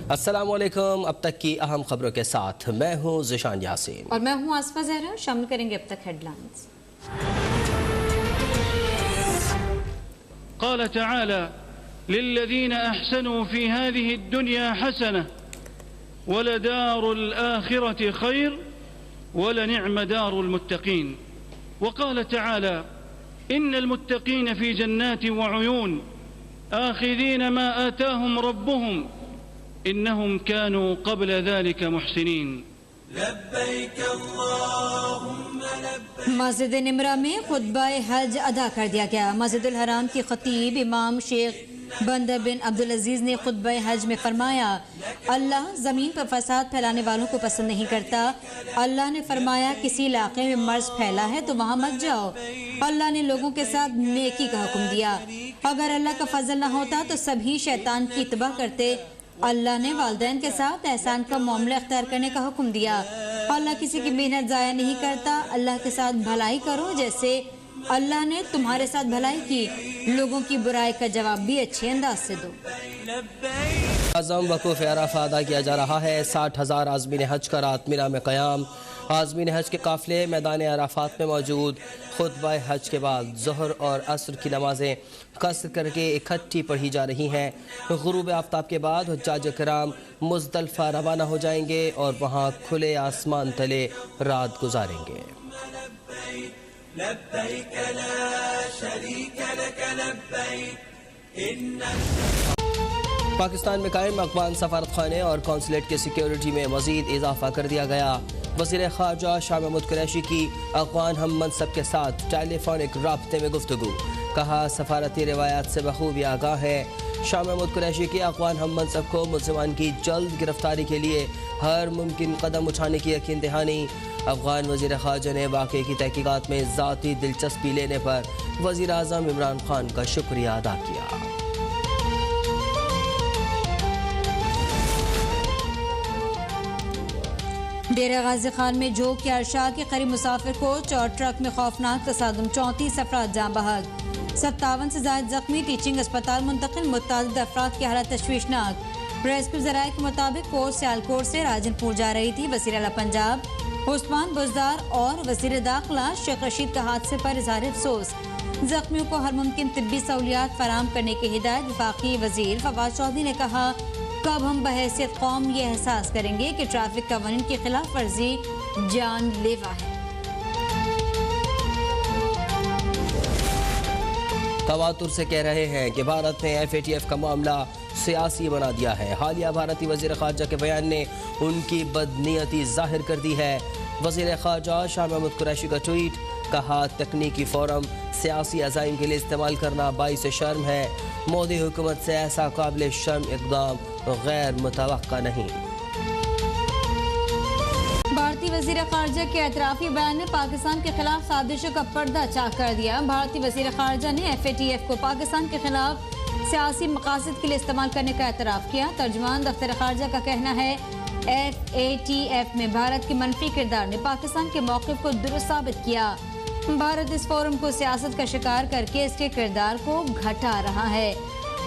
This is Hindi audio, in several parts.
अस्सलामुअलैकुम। अब तक की अहम खबरों के साथ मैं हूँ ज़िशान यासीन और मैं हूँ आसफा ज़हरा। शामिल करेंगे अब तक हेडलाइंस। क़ाल तआला लिल्लज़ीना अहसनू फ़ी हाज़िहि दुनिया हसनह वलदारुल आखिरति खैर वलनिअम दारुल मुत्तक़ीन। वक़ाल तआला इन्नल मुत्तक़ीन फ़ी जन्नातिन व उयून आखिज़ीन मा आताहुम रब्बुहुम इन्नहुम कानू क़ब्ल ज़ालिका मुहसिनीन। मस्जिद निमरा में खुतबा हज अदा कर दिया गया। मस्जिदुल हराम की खतीब इमाम शेख बंदर बिन अब्दुल अजीज ने खुतबा हज में फरमाया, अल्लाह ज़मीन पर फसाद फैलाने वालों को पसंद नहीं करता। अल्लाह ने फरमाया, किसी इलाके में मर्ज फैला है तो वहाँ मत जाओ। अल्लाह ने लोगों के साथ नेकी का हुक्म दिया। अगर अल्लाह का फजल न होता तो सभी शैतान की इत्तबा करते। अल्लाह ने वालिदैन के साथ एहसान का मामला अख्तियार करने का हुक्म दिया। अल्लाह किसी की मेहनत ज़ाया नहीं करता। अल्लाह के साथ भलाई करो जैसे अल्लाह ने तुम्हारे साथ भलाई की। लोगों की बुराई का जवाब भी अच्छे अंदाज से दो। आज़म वक़ूफ़ अरफ़ा अदा किया जा रहा है। 60,000 आज़मीन हज का रात मिना में क़याम। आज़मीन हज के काफ़िले मैदान अराफ़ात में मौजूद। खुतबा हज के बाद ज़ोहर और असर की नमाज़ें कसर करके इकट्ठी पढ़ी जा रही हैं। गुरूब आफ्ताब के बाद हुज्जाज किराम मुज़दलिफ़ा रवाना हो जाएंगे और वहाँ खुले आसमान तले रात गुजारेंगे। पाकिस्तान में कायम अफ़गान सफारत खाने और कौंसलेट की सिक्योरिटी में मज़ीद इजाफा कर दिया गया। वज़ीर ख़ारजा शाह महमूद कुरैशी की अफ़गान हम मनसब के साथ टेलीफोनिक राब्ते में गुफ्तगू। कहा, सफारती रिवायात से बखूबी आगाह है। शाह महमूद कुरैशी की अफ़गान हम मनसब को मुल्ज़िमान की जल्द गिरफ्तारी के लिए हर मुमकिन कदम उठाने की यकीन दहानी। अफ़गान वज़ीर ख़ारजा ने वाक़े की तहक़ीक़ात में ज़ाती दिलचस्पी लेने पर वज़ीर आज़म इमरान खान का शुक्रिया अदा किया। डेरा गाजी खान में जो के अरशा के करीब मुसाफिर कोच और ट्रक में खौफनाक तसादुम, 34 अफराद जाँ बहक, 57 से ज़ायद जख्मी। टीचिंग अस्पताल मुंतकिल, मुतअद्दिद अफराद की हालत तशवीशनाक। रेस्क्यू ज़राए के मुताबिक कोच सियालकोट से राजनपुर जा रही थी। वज़ीर आला पंजाब उस्मान बुज़दार और वज़ीर दाखिला शेख रशीद का हादसे पर इज़हार अफसोस। जख्मियों को हर मुमकिन तिब्बी सहूलियात फराहम करने की हिदायत। वफाकी वज़ीर फवाद चौधरी ने कहा, कब हम बहैसियत कौम ये एहसास करेंगे कि ट्रैफिक कवानीन की खिलाफ वर्जी जानलेवा है। तवातुर से कह रहे हैं कि भारत ने FATF का मामला सियासी बना दिया है। हालिया भारतीय वज़ीर ख़ारजा के बयान ने उनकी बदनीयती जाहिर कर दी है। वज़ीर ख़ारजा शाह महमूद कुरैशी का ट्वीट। कहा, तकनीकी फ़ोरम सियासी अज़ाइम के लिए इस्तेमाल करना बाइस शर्म है। मोदी हुकूमत से ऐसा काबिल शर्म इक़दाम गैर मुतवक्का नहीं। भारतीय वज़ीर ख़ारजा के एतराफ़ी बयान ने पाकिस्तान के खिलाफ साजिशों का पर्दा चाक कर दिया। भारतीय वज़ीर ख़ारजा ने FATF को पाकिस्तान के खिलाफ सियासी मकासद के लिए इस्तेमाल करने का एतराफ़ किया। तर्जुमान दफ्तर ख़ारजा का कहना है, FATF में भारत के मनफी किरदार ने पाकिस्तान के मौक़िफ़ को दुरुस्त साबित किया। भारत इस फोरम को सियासत का शिकार करके इसके किरदार को घटा रहा है।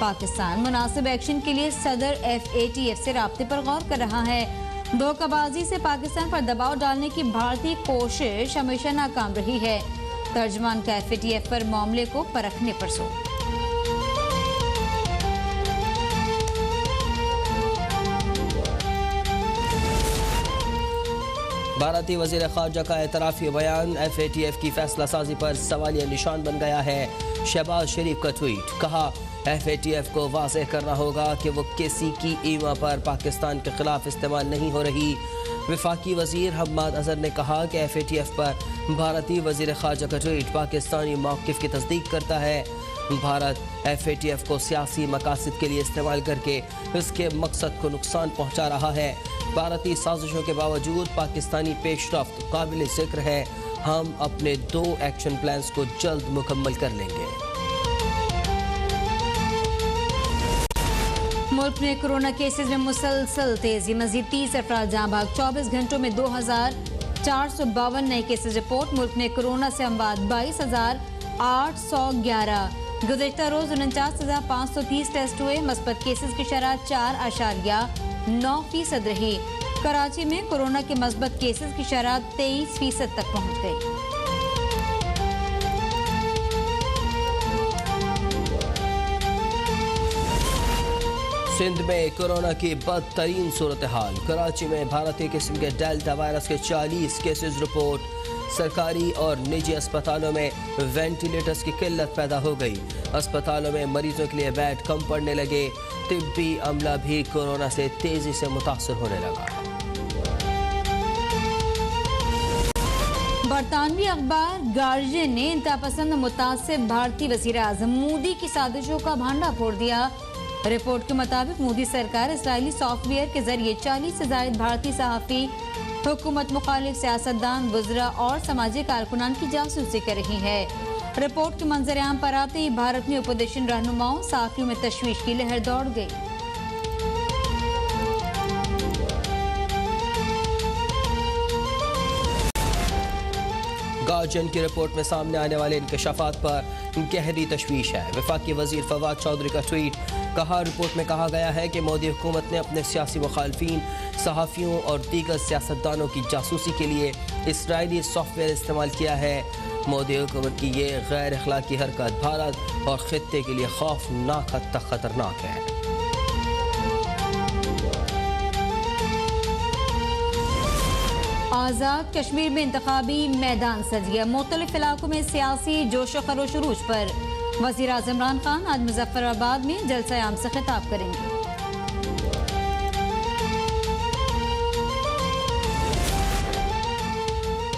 पाकिस्तान मुनासिब एक्शन के लिए सदर FATF से राब्ते पर गौर कर रहा है। धोखाबाजी से पाकिस्तान पर दबाव डालने की भारतीय कोशिश हमेशा नाकाम रही है। तर्जुमान का FATF पर मामले को परखने पर जोर। भारतीय वज़ीर ख़ारजा का एतराफ़ी बयान FATF की फैसला साजी पर सवालिया निशान बन गया है। शहबाज शरीफ का ट्वीट। कहा, FATF को वाज़ेह करना होगा कि वो किसी की ईमा पर पाकिस्तान के खिलाफ इस्तेमाल नहीं हो रही। वफाकी वज़ीर हम्माद अज़हर ने कहा कि FATF पर भारतीय वज़ीर ख़ारजा का ट्वीट पाकिस्तानी मौक़िफ़ की तस्दीक करता है। भारत FATF को सियासी मकासद के लिए इस्तेमाल करके इसके मकसद को नुकसान पहुँचा रहा है। भारतीय साजिशों के बावजूद पाकिस्तानी पेशरफ्त काबिल ज़िक्र है। हम अपने 2 एक्शन प्लान्स को जल्द मुकम्मल कर लेंगे। मुल्क में कोरोना केसेस में मुसलसल तेजी, मजीद 30 अफराद जाँ बहक। 24 घंटों में 2452 नए केसेस रिपोर्ट। मुल्क में कोरोना से अमवात 22,811। गुज़िश्ता रोज 49,530 टेस्ट हुए। मस्बत केसेस की शरह 4.9% रही। कराची में कोरोना के मस्बत केसेस की शरह 23% तक पहुंच गई। सिंध में कोरोना की बदतरीन सूरत हाल। कराची में भारतीय किस्म के डेल्टा वायरस के 40 केसेस रिपोर्ट। सरकारी और निजी अस्पतालों में वेंटिलेटर्स की किल्लत पैदा हो गई। अस्पतालों में मरीजों के लिए बेड कम पड़ने लगे। तिब्बी अमला भी कोरोना से तेजी से मुतासर होने लगा। बरतानवी अखबार गार्जियन ने इंतहापसंद मुतासिब भारतीय वज़ीर आज़म मोदी की साजिशों का भांडा फोड़ दिया। रिपोर्ट के मुताबिक मोदी सरकार इसराइली सॉफ्टवेयर के जरिए 40 से ज्यादा भारतीय सहाफ़ी, हुकूमत मुखालिफ सियासतदान, वज़रा और समाजी कारकुनान की जासूसी कर रही है। रिपोर्ट के मंजर-ए-आम पर आते ही भारत में अपोजिशन रहनुमाओं, सहाफ़ियों में तशवीश की लहर दौड़ गई। गार्जियन की रिपोर्ट में सामने आने वाले इंकशाफात पर गहरी तशवीश है। वफाकी वजीर फवाद चौधरी का ट्वीट। कहा, रिपोर्ट में कहा गया है कि मोदी हुकूमत ने अपने सियासी मुखालफिन, सहाफ़ियों और दीगर सियासतदानों की जासूसी के लिए इसराइली सॉफ्टवेयर इस्तेमाल किया है। मोदी हुकूमत की ये गैर अखलाकी हरकत भारत और खित्ते के लिए खौफनाक हद तक खतरनाक है। आज़ाद कश्मीर में इंतखाबी मैदान सज गया। मुख्तलिफ इलाकों में सियासी जोश खरोश उरूज पर। वज़ीर आज़म इमरान खान आज मुजफ्फराबाद में जलसा आम से खिताब करेंगे।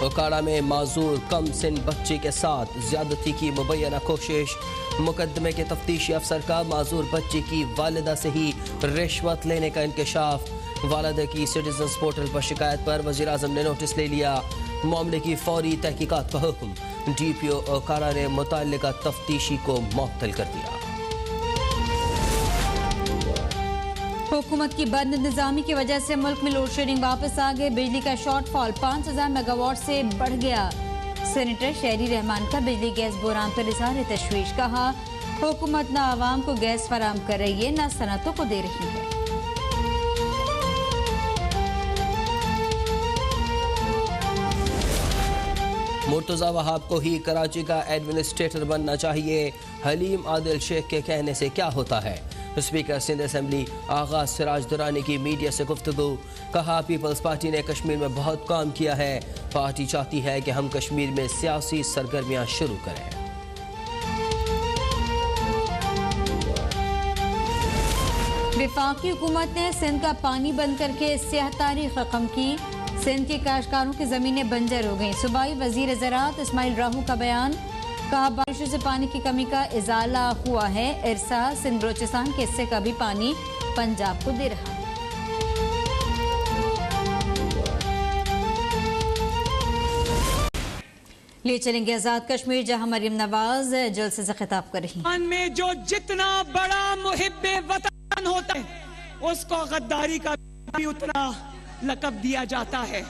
ओकाड़ा में माजूर कम सिन बच्चे के साथ ज्यादती की मुबैना कोशिश। मुकदमे के तफ्तीशी अफसर का माजूर बच्चे की वालिदा से ही रिश्वत लेने का इंकशाफ। वालिदा की सिटीजन्स पोर्टल पर शिकायत पर वज़ीर आज़म ने नोटिस ले लिया। मामले की फौरी तहकीकात का हुक्म। DPO ओकाड़ा ने मुतल्लिका तफ्तीशी को मुअत्तल कर दिया। हुकूमत की बदनिज़ामी की वजह से मुल्क में लोड शेडिंग वापस आ गए। बिजली का शॉर्टफॉल 5000 मेगावाट से बढ़ गया। सेनेटर शहरी रहमान का बिजली गैस बहरान पर इज़हार तशवीश। कहा, हुकूमत न आवाम को गैस फराम कर रही है, न सनतों को दे रही है। मुर्तज़ा वहाब को ही कराची का एडमिनिस्ट्रेटर बनना चाहिए। हलीम आदिल शेख के कहने से क्या होता है। स्पीकर सिंध असेंबली आगाज सिराज दुरानी की मीडिया से गुफ्तगू। कहा, पीपल्स पार्टी ने कश्मीर में बहुत काम किया है। पार्टी चाहती है कि हम कश्मीर में सियासी सरगर्मियां शुरू करें। वफाकी हुकूमत ने सिंध का पानी बंद करके सियाह तारीख रकम की। सिंध के काश्तकारों की जमीनें बंजर हो गईं। सूबाई वजीर ज़राअत इस्माइल राहू का बयान। कहा, बारिशों से पानी की कमी का इजाला हुआ है। इरसा सिंध बलोचिस्तान के हिस्से का भी पानी पंजाब को दे रहा है। ले चलेंगे आजाद कश्मीर, जहां मरियम नवाज जलसे से खिताब कर रही हैं। में जो जितना बड़ा मुहिब्बे वतन होता है उसको गद्दारी का भी उतना लकब दिया जाता है।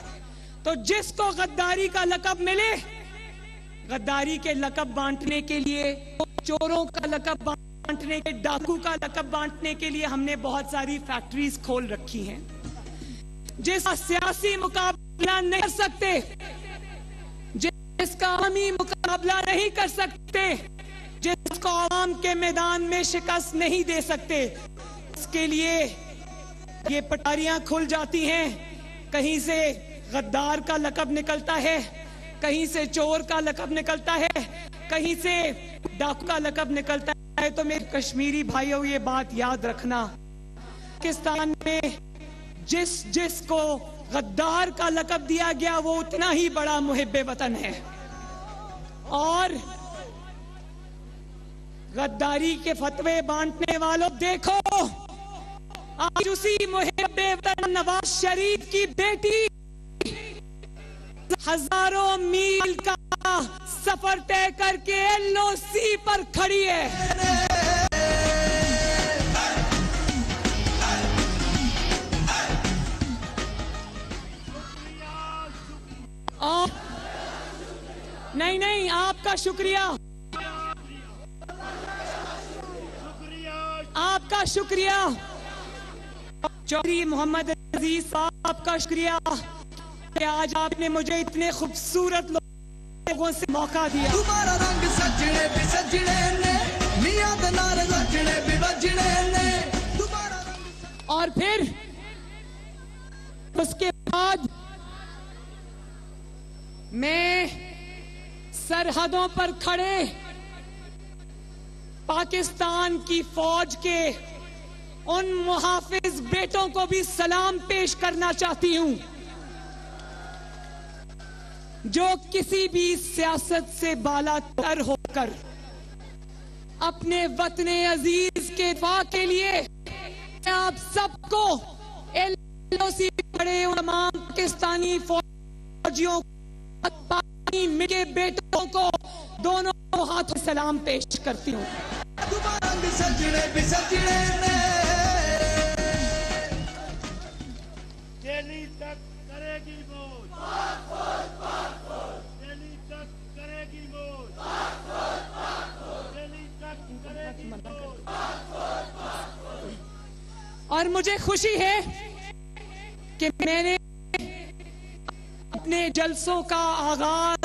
तो जिसको गद्दारी का लकब मिले, गद्दारी के लकब बांटने के लिए, चोरों का लकब बांटने के, डाकू का लकब बांटने के लिए हमने बहुत सारी फैक्ट्रीज खोल रखी हैं। जिसका सियासी मुकाबला नहीं कर सकते, जिसका आवामी मुकाबला नहीं कर सकते, जिसको आवाम के मैदान में शिकस्त नहीं दे सकते, इसके लिए ये पटारियां खुल जाती हैं। कहीं से गद्दार का लकब निकलता है, कहीं से चोर का लकब निकलता है, कहीं से डाकू का लकब निकलता है। तो मेरे कश्मीरी भाइयों, ये बात याद रखना, पाकिस्तान में जिसको गद्दार का लकब दिया गया वो उतना ही बड़ा मुहिब्बे वतन है। और गद्दारी के फतवे बांटने वालों, देखो आज उसी मुहिब्बे वतन नवाज शरीफ की बेटी हजारों मील का सफर तय करके LOC पर खड़ी है। नहीं, आपका शुक्रिया। शुक्रिया, चौधरी मोहम्मद अजीज साहब का शुक्रिया कि आज आपने मुझे इतने खूबसूरत लोगों से मौका दिया। तुम्हारा रंग सजने भी सजने ने, मियां दे नाल सजने भी बजने ने, तुम्हारा रंग। और फिर उसके बाद मैं सरहदों पर खड़े पाकिस्तान की फौज के उन मुहाफिज बेटों को भी सलाम पेश करना चाहती हूं जो किसी भी सियासत से बालातर होकर अपने वतने अजीज के दफा के लिए आप सबको LOC पड़े तमाम पाकिस्तानी फौजियों के बेटों को दोनों हाथों सलाम पेश करती हूँ। दिल्ली तक करेगी मौज, दिल्ली तक करेगी मौज, दिल्ली तक करेगी मौज। और मुझे खुशी है कि मैंने अपने जलसों का आगाज